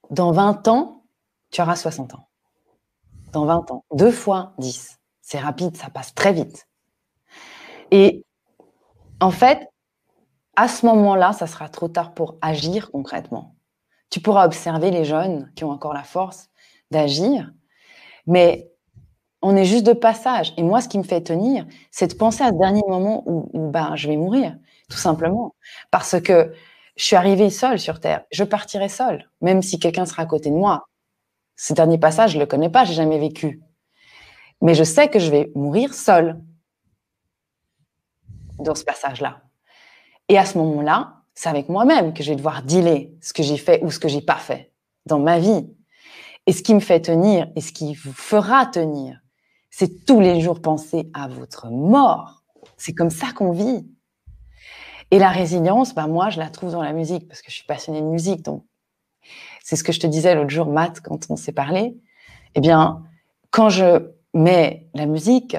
dans 20 ans, tu auras 60 ans. Dans 20 ans. 2 fois 10. C'est rapide, ça passe très vite. Et en fait, à ce moment-là, ça sera trop tard pour agir concrètement. Tu pourras observer les jeunes qui ont encore la force d'agir, mais on est juste de passage. Et moi, ce qui me fait tenir, c'est de penser à ce dernier moment où ben, je vais mourir, tout simplement. Parce que je suis arrivée seule sur Terre. Je partirai seule, même si quelqu'un sera à côté de moi. Ce dernier passage, je ne le connais pas, je n'ai jamais vécu. Mais je sais que je vais mourir seule dans ce passage-là. Et à ce moment-là, c'est avec moi-même que je vais devoir dealer ce que j'ai fait ou ce que j'ai pas fait dans ma vie. Et ce qui me fait tenir et ce qui vous fera tenir, c'est tous les jours penser à votre mort. C'est comme ça qu'on vit. Et la résilience, ben moi, je la trouve dans la musique parce que je suis passionnée de musique. Donc, c'est ce que je te disais l'autre jour, Matt, quand on s'est parlé. Eh bien, quand je mets la musique,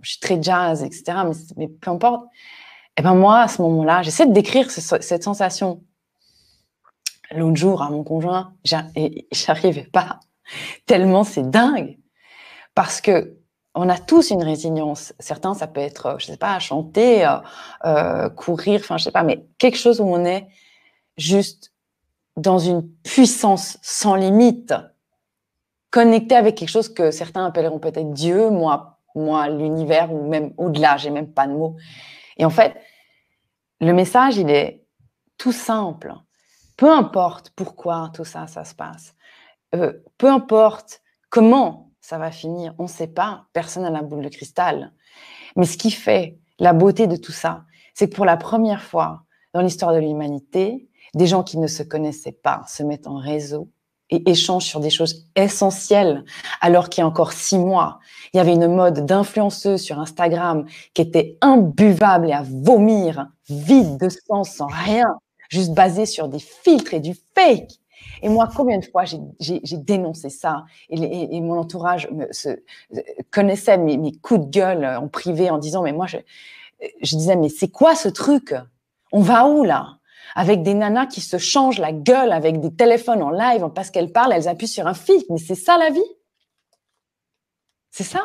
je suis très jazz, etc., mais peu importe, eh ben moi, à ce moment-là, j'essaie de décrire cette sensation. L'autre jour, à mon conjoint, j'arrivais pas, tellement c'est dingue. Parce que on a tous une résilience. Certains, ça peut être, je sais pas, chanter, courir, enfin, je sais pas, mais quelque chose où on est juste dans une puissance sans limite, connecté avec quelque chose que certains appelleront peut-être Dieu, moi, l'univers, ou même au-delà, j'ai même pas de mots. Et en fait, le message, il est tout simple. Peu importe pourquoi tout ça, ça se passe. Peu importe comment ça va finir, on ne sait pas, personne n'a la boule de cristal. Mais ce qui fait la beauté de tout ça, c'est que pour la première fois dans l'histoire de l'humanité, des gens qui ne se connaissaient pas se mettent en réseau et échangent sur des choses essentielles, alors qu'il y a encore 6 mois, il y avait une mode d'influenceuse sur Instagram qui était imbuvable et à vomir, vide de sens, sans rien, juste basée sur des filtres et du fake. Et moi, combien de fois j'ai dénoncé ça et mon entourage connaissait mes coups de gueule en privé en disant, mais moi, je disais, mais c'est quoi ce truc? On va où là? Avec des nanas qui se changent la gueule avec des téléphones en live parce qu'elles parlent, elles appuient sur un filtre. Mais c'est ça la vie? C'est ça?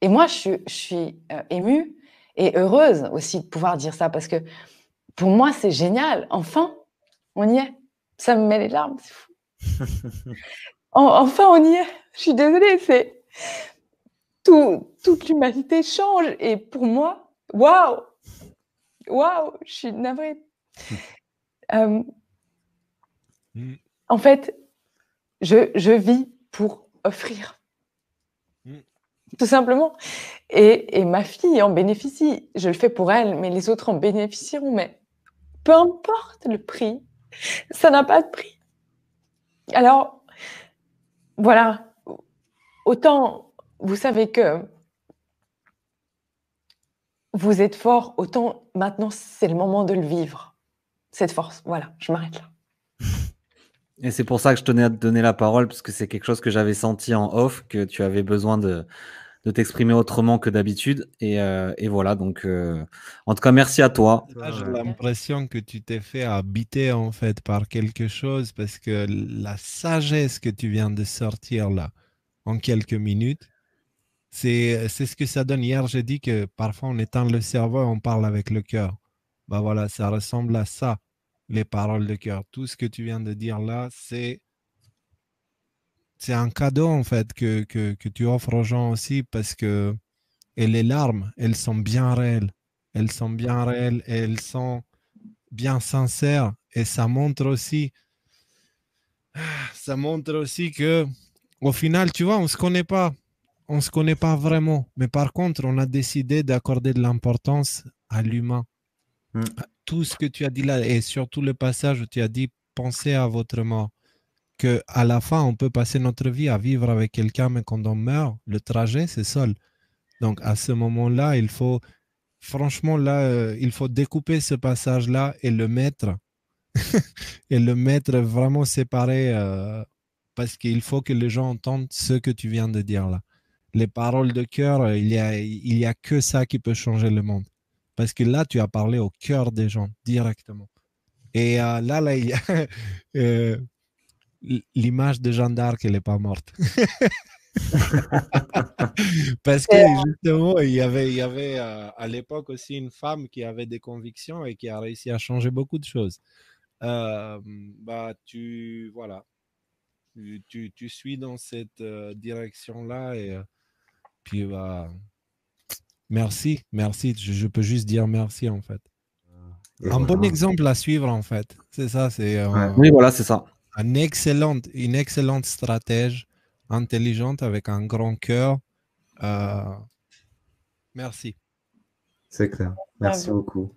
Et moi, je suis émue et heureuse aussi de pouvoir dire ça parce que pour moi, c'est génial. Enfin, on y est. Ça me met les larmes, c'est fou. Enfin, on y est. Je suis désolée, c'est toute l'humanité change et pour moi, waouh, je suis navrée. En fait, je vis pour offrir, tout simplement. Et ma fille en bénéficie. Je le fais pour elle, mais les autres en bénéficieront. Mais peu importe le prix, ça n'a pas de prix. Alors, voilà. Autant vous savez que vous êtes fort, autant maintenant c'est le moment de le vivre. Cette force. Voilà, je m'arrête là. Et c'est pour ça que je tenais à te donner la parole, parce que c'est quelque chose que j'avais senti en off, que tu avais besoin de t'exprimer autrement que d'habitude. Et voilà, donc en tout cas, merci à toi. Là, j'ai l'impression que tu t'es fait habiter en fait par quelque chose parce que la sagesse que tu viens de sortir là en quelques minutes, c'est ce que ça donne. Hier, j'ai dit que parfois on éteint le cerveau et on parle avec le cœur. Bah voilà, ça ressemble à ça, les paroles de cœur. Tout ce que tu viens de dire là, c'est un cadeau en fait que tu offres aux gens aussi parce que et les larmes, elles sont bien réelles. Elles sont bien réelles et elles sont bien sincères. Et ça montre aussi que au final, tu vois, on se connaît pas. On se connaît pas vraiment. Mais par contre, on a décidé d'accorder de l'importance à l'humain. Tout ce que tu as dit là, et surtout le passage où tu as dit pensez à votre mort. Que à la fin, on peut passer notre vie à vivre avec quelqu'un, mais quand on meurt, le trajet, c'est seul. Donc, à ce moment-là, franchement, là, il faut découper ce passage-là et le mettre, et le mettre vraiment séparé, parce qu'il faut que les gens entendent ce que tu viens de dire là. Les paroles de cœur, il y a que ça qui peut changer le monde. Parce que là, tu as parlé au cœur des gens directement. Et là, il y a l'image de Jeanne d'Arc, elle n'est pas morte. Parce que justement, il y avait à l'époque aussi une femme qui avait des convictions et qui a réussi à changer beaucoup de choses. Bah, voilà, tu suis dans cette direction-là et puis bah, merci. Je peux juste dire merci en fait. Et Un bon voilà. exemple à suivre en fait. C'est ça, c'est Oui, voilà, c'est ça. une excellente stratège, intelligente avec un grand cœur. Merci. C'est clair. Merci beaucoup.